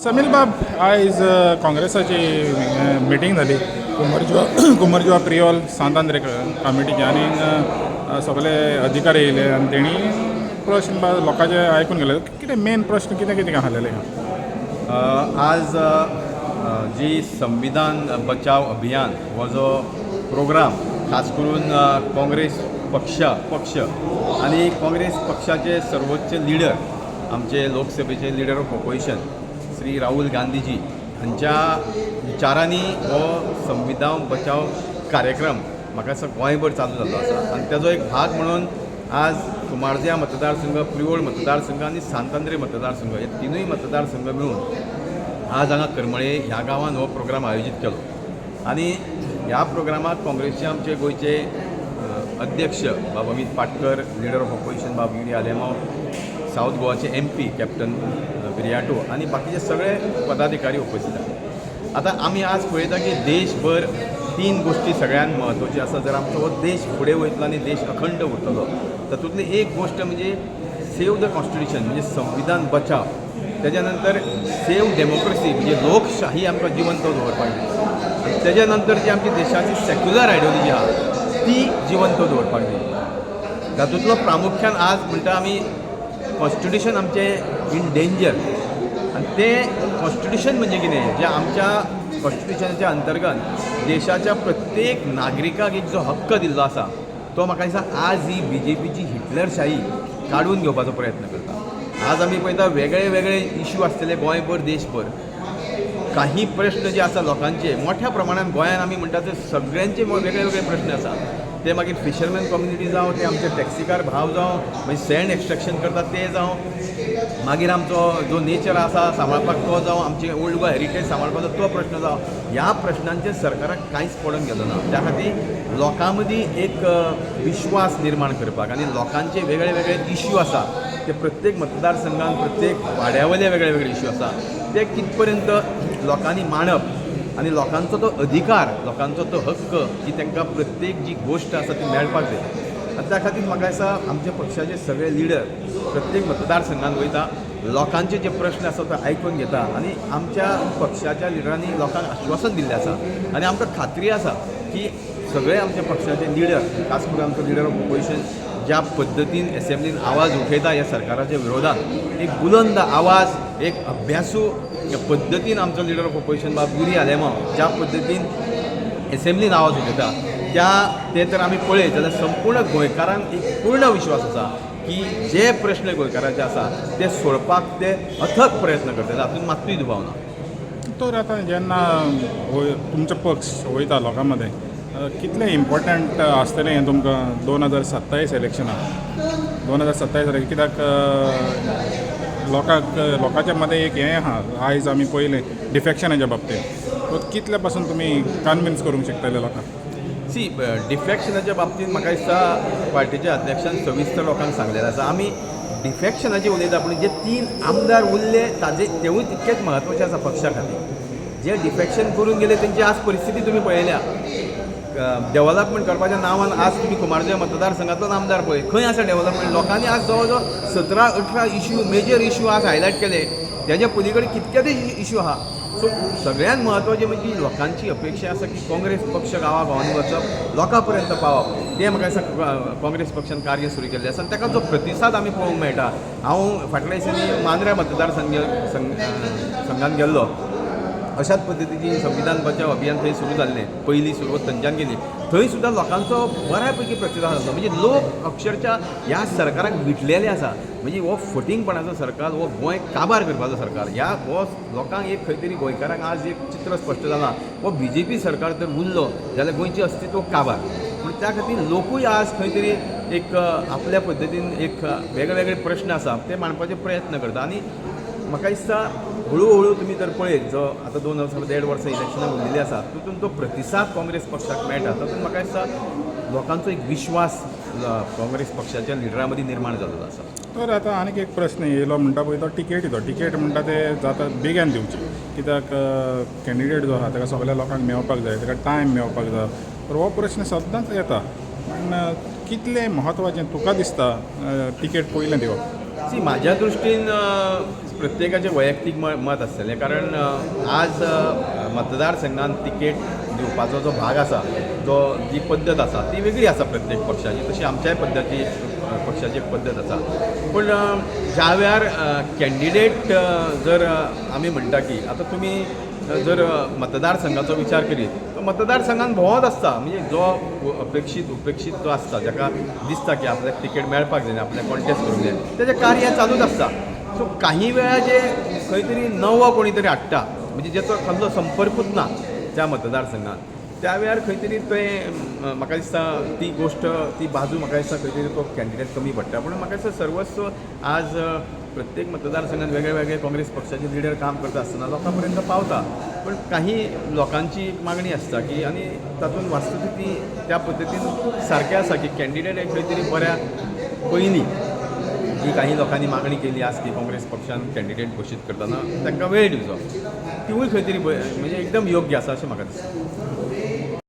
समील बाब आयज काँग्रेसाची मिटींग जाली कुंभरजुवा प्रियोल सांतांद्रे कमिटीची आनी सगळे अधिकारी येयले आनी तेणी प्रश्न लोकांचे आयकून गेले. कितें मेन प्रश्न कितें कितें आसलेले आज जी संविधान बचाव अभियान हो जो प्रोग्राम खास करून काँग्रेस पक्ष आनी काँग्रेस पक्षाचे सर्वोच्च लिडर आमचे लोकसभेचे leader of opposition Shri Rahul Gandhiji हांच्या विचारांनी हो संविधान बचाव कार्यक्रम म्हाका दिसता गोंयभर चालू जाल्लो आसा आनी तेजो एक भाग म्हणून आज कुंभारजुवा मतदारसंघ, प्रियोळ मतदारसंघ आनी सांतांद्रे मतदारसंघ हे तिनूय मतदारसंघ मिळून आज हांगा करमळे ह्या गांवांत हो प्रोग्राम आयोजीत केलो. आनी ह्या प्रोग्रामाक काँग्रेसचे आमचे गोंयचे अध्यक्ष बाब Amit Patkar, leader of opposition बाब युरी आलेमांव, साऊथ गोवाचे MP कॅप्टन बिरियाटो आनी बाकीचे सगळे पदाधिकारी उपस्थित आसात. आतां आमी आज पळयता की देशभर तीन गोष्टी सगळ्यांत म्हत्वाच्यो आसा. जर आमचो हो देश फुडें वयतलो आनी देश अखंड उरतलो तातूंतली एक गोश्ट म्हणजे सेव द कॉन्स्टिट्यूशन म्हणजे संविधान बचाव. तेज्या नंतर सेव डेमोक्रेसी म्हणजे लोकशाही आमकां जिवंत दवरपाक जाय आनी तेज्या नंतर जी आमची देशाची सेक्युलर आयडियोलॉजी आहा ती जिवंत दवरपाक जाय. तातूंतलो प्रामुख्यान आज म्हणटा आमी कॉन्स्टिट्यूशन आमचें इन डेंजर आनी तें कॉन्स्टिट्यूशन म्हणजे कितें जें आमच्या कॉन्स्टिट्यूशनाच्या अंतर्गत देशाच्या प्रत्येक नागरिकाक एक जो हक्क दिल्लो आसा तो म्हाका दिसता आज ही BJPची हिटलरशाही काडून घेवपाचो प्रयत्न करता. आज आमी पळयता वेगळे वेगळे इश्यू आसतले गोंयभर देशभर. काही प्रश्न जे आसा लोकांचे मोठ्या प्रमाणात गोंयांत आमी म्हणटा ते सगळ्यांचे वेगळे वेगळे प्रश्न आसा. ते मागीर फिशरमॅन कम्युनिटी जावं, ते आमचे टॅक्सीकार भाव जावं, मागीर सँड एक्स्ट्रॅक्शन करतात ते जावं, मागीर आमचो जो नेचर आसा सांबाळपाक तो जावं, आमचे ओल्ड गोवा हेरिटेज सांबाळपाचो तो प्रश्न जावं. ह्या प्रश्नांचेर सरकाराक कांयच पडून गेलो ना. त्या खातीर लोकां मदीं एक विश्वास निर्माण करपाक आनी लोकांचे वेगळे वेगळे इश्यू आसा ते प्रत्येक मतदारसंघान प्रत्येक वाड्यावयले वेगळे वेगळे इश्यू आसा ते कितपर्यंत लोकांनी मांडप आनी लोकांचो तो अधिकार, लोकांचो तो हक्क की तांकां प्रत्येक जी गोश्ट आसा ती मेळपाक जाय. आनी त्या खातीर म्हाका दिसता आमचे पक्षाचे सगळे लिडर प्रत्येक मतदारसंघान वयता, लोकांचे जे प्रश्न आसा ते आयकून घेता आनी आमच्या पक्षाच्या लिडरांनी लोकांक आश्वासन दिल्लें आसा आनी आमकां खात्री आसा की सगळे आमच्या पक्षाचे लिडर खास करून आमचो लिडर ऑफ ऑपोजिशन ज्या पद्दतीन एसेंब्लीन आवाज उठयता ह्या सरकाराच्या विरोधात एक बुलंद आवाज, एक अभ्यासू पद्दतीन आमचो लिडर ऑफ ऑपोजिशन बाब युरी आलेमांव ज्या पद्दतीन एसेंब्लीन आवाज उठयता ते तर आमी पळयत जाल्यार संपूर्ण गोंयकारांक एक पूर्ण विश्वास आसा की जे प्रश्न गोंयकारांचे आसा ते सोडपाक ते अथक प्रयत्न करता, हातूंत मात्तूय दुबाव ना. तर आतां जेन्ना तुमचो पक्ष वयता लोकां मदें कितलें इम्पॉर्टंट आसतलें हें तुमकां 2027 इलेक्शनाक 2027 कित्याक लोकांच्या मदें एक हें आहा आयज आमी पयलें डिफेक्शनाच्या बाबतींत कितले पासून तुमी कन्विन्स करूंक शकतले लोकांक? डिफेक्शनाच्या बाबतींत म्हाका दिसता पार्टीच्या अध्यक्षान सविस्तर लोकांक सांगलेलें आसा. आमी डिफेक्शनाचेर उलयता पूण जे 3 आमदार उरले तेवूय तितकेच म्हत्वाचे आसा पक्षा खातीर. जे डिफेक्शन करून गेले तेंची आज परिस्थिती तुमी पळयल्या. डेव्हलपमेंट करपाच्या नांवान आज तुमी कुंभारजुवा मतदारसंघातलो आमदार पळय खंय आसा डेव्हलपमेंट. लोकांनी आज जवळ जवळ 17-18 इश्यू मेजर इश्यू आज हायलायट केले. तेज्या पलीकडे कितके ते इश्यू आहा. सो सगळ्यांत म्हत्वाचें म्हणजे लोकांची अपेक्षा आसा की काँग्रेस पक्ष गांवागांवांनी वचप, लोकां पर्यंत पावप. तें म्हाका दिसता काँग्रेस पक्षान कार्य सुरू केल्लें आसा आनी ताका जो प्रतिसाद आमी पळोवंक मेळटा. हांव फाटल्या दिसांनी मांद्र्या मतदारसंघान गेल्लो. अशाच पद्दतीची संविधान बचाव अभियान थंय सुरू जाल्लें. पयली सुरवात थंयच्यान गेली. थंय सुद्दां लोकांचो बऱ्या पैकी प्रतिसाद आसा. म्हणजे लोक अक्षरशः ह्या सरकाराक विटलेले आसा. म्हणजे हो फटींगपणाचो सरकार, हो गोंय काबार करपाचो सरकार, हो लोकांक एक खंय तरी गोंयकारांक आज एक चित्र स्पश्ट जालां. हो BJP सरकार जर उरलो जाल्यार गोंयचें अस्तित्व काबार. पूण त्या खातीर लोकूय आज खंय तरी एक आपल्या पद्दतीन एक वेगळे वेगळे प्रश्न आसा ते मांडपाचे प्रयत्न करता. आनी म्हाका दिसता हळू तुमी जर पळयत जो आतां 2 वर्सां 1.5 वर्सां इलेक्शनाक उरलेली आसा तितून तो प्रतिसाद काँग्रेस पक्षाक मेळटा. तातूंत म्हाका दिसता लोकांचो एक विश्वास काँग्रेस पक्षाच्या लिडरा मदीं निर्माण जाल्लो आसा. तर आतां आनीक एक प्रश्न येयलो म्हणटा पळय तो टिकेटीचो. टिकेट म्हणटा ते जाता बेगीन दिवची कित्याक कॅन्डिडेट जो आहा ताका सगळ्या लोकांक मेळपाक जाय, ताका टायम मेळपाक जाय. तर हो प्रश्न सद्दांच येता. पूण कितलें म्हत्वाचें तुका दिसता टिकेट पयलें दिवप? सी म्हाज्या दृश्टीन प्रत्येकाचें वैयक्तीक मत आसतलें कारण आज मतदारसंघात तिकेट दिवपाचो जो भाग आसा जी पद्दत आसा ती वेगळी आसा प्रत्येक पक्षाची तशी आमच्याय पक्षाची एक पद्दत आसा पूण ज्या वेळार कॅन्डिडेट जर आमी म्हणटा की आतां तुमी जर मतदारसंघाचो विचार करीत तो मतदारसंघात भोंवत आसता म्हणजे जो उपेक्षीत जो आसता जाका दिसता की आपल्याक तिकेट मेळपाक जाय आपल्याक कॉन्टेस्ट करूंक जाय तेजें कार्य चालूच आसता सो काही वेळा जे खंय तरी नवो कोणी तरी हाडटा म्हणजे जेचो कसलो संपर्कूच ना त्या मतदारसंघात त्या वेळार खंय तरी तें म्हाका दिसता ती गोश्ट ती बाजू म्हाका दिसता खंय तरी तो कॅन्डिडेट कमी पडटा पूण म्हाका दिसता सर्वस्व आज प्रत्येक मतदारसंघात वेगळे वेगळे काँग्रेस पक्षाचे लिडर काम करता आसतना लोकां पर्यंत पावता पण काही लोकांची एक मागणी आसता की आनी तातूंत वास्तुस्थिती त्या पद्दतीन सारकें आसा की कॅन्डिडेट खंय तरी बऱ्या पयलीं जी काही लोकांनी मागणी केली आज की काँग्रेस पक्षान कॅन्डिडेट घोशीत करतना तांकां वेळ दिवचो तिवूय खंय तरी म्हणजे एकदम योग्य आसा अशें म्हाका दिसता.